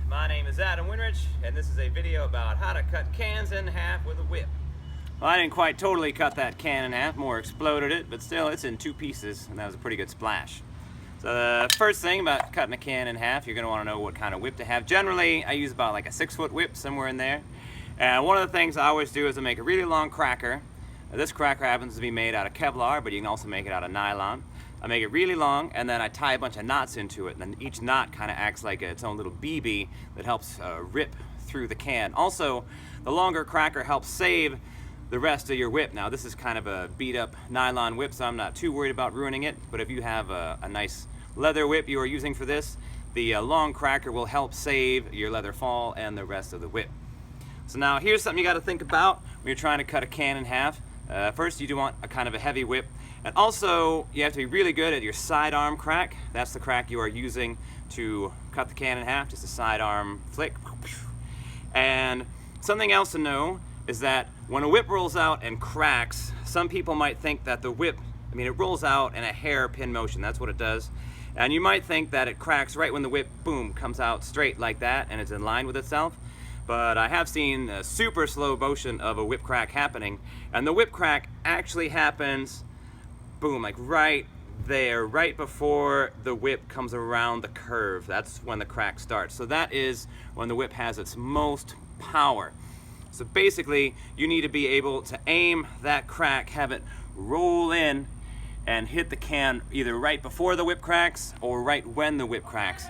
My name is Adam Winrich, and this is a video about how to cut cans in half with a whip. Well, I didn't quite totally cut that can in half, more exploded it, but still it's in two pieces, and that was a pretty good splash. So the first thing about cutting a can in half, you're going to want to know what kind of whip to have. Generally, I use about like a 6-foot whip, somewhere in there. And one of the things I always do is I make a really long cracker. This cracker happens to be made out of Kevlar, but you can also make it out of nylon. I make it really long, and then I tie a bunch of knots into it, and then each knot kind of acts like its own little BB that helps rip through the can. Also, the longer cracker helps save the rest of your whip. Now, this is kind of a beat-up nylon whip, so I'm not too worried about ruining it, but if you have a nice leather whip you are using for this, the long cracker will help save your leather fall and the rest of the whip. So now, here's something you got to think about when you're trying to cut a can in half. First, you do want a kind of a heavy whip. And also, you have to be really good at your sidearm crack. That's the crack you are using to cut the can in half, just a sidearm flick. And something else to know is that when a whip rolls out and cracks, some people might think that the whip, it rolls out in a hairpin motion. That's what it does. And you might think that it cracks right when the whip, boom, comes out straight like that and it's in line with itself. But I have seen a super slow motion of a whip crack happening, and the whip crack actually happens, boom, like right there, right before the whip comes around the curve. That's when the crack starts. So that is when the whip has its most power. So basically, you need to be able to aim that crack, have it roll in, and hit the can either right before the whip cracks or right when the whip cracks.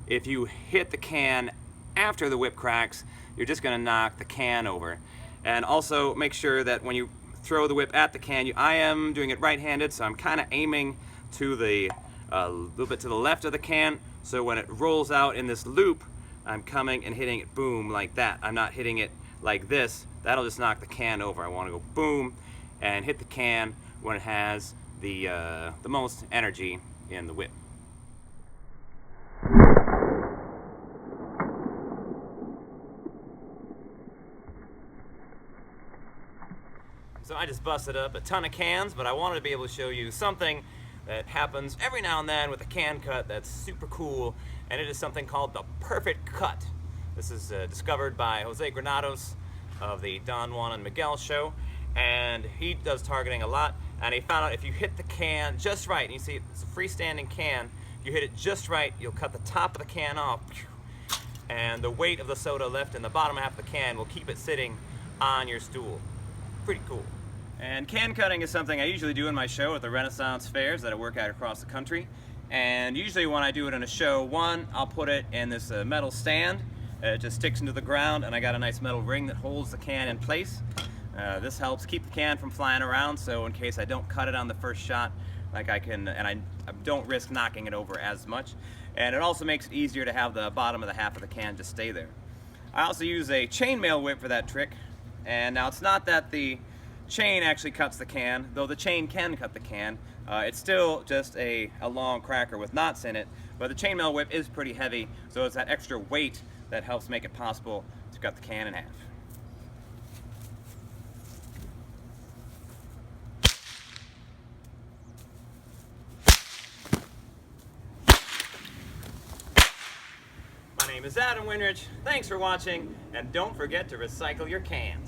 If you hit the can after the whip cracks, you're just gonna knock the can over. And also make sure that when you throw the whip at the can, I am doing it right-handed, so I'm kind of aiming to the little bit to the left of the can, so when it rolls out in this loop, I'm coming and hitting it boom like that. I'm not hitting it like this. That'll just knock the can over. I want to go boom and hit the can when it has the most energy in the whip. So I just busted up a ton of cans, but I wanted to be able to show you something that happens every now and then with a can cut that's super cool, and it is something called the perfect cut. This is discovered by Jose Granados of the Don Juan and Miguel show, and he does targeting a lot, and he found out if you hit the can just right, and you see it's a freestanding can, if you hit it just right, you'll cut the top of the can off, and the weight of the soda left in the bottom half of the can will keep it sitting on your stool. Pretty cool. And can cutting is something I usually do in my show at the Renaissance fairs that I work at across the country. And usually when I do it in a show, one, I'll put it in this metal stand. It just sticks into the ground, and I got a nice metal ring that holds the can in place. This helps keep the can from flying around, so in case I don't cut it on the first shot, like I can, and I don't risk knocking it over as much. And it also makes it easier to have the bottom of the half of the can just stay there. I also use a chainmail whip for that trick. And now it's not that the chain actually cuts the can, though the chain can cut the can. It's still just a long cracker with knots in it, but the chainmail whip is pretty heavy, so it's that extra weight that helps make it possible to cut the can in half. My name is Adam Winrich. Thanks for watching, and don't forget to recycle your cans.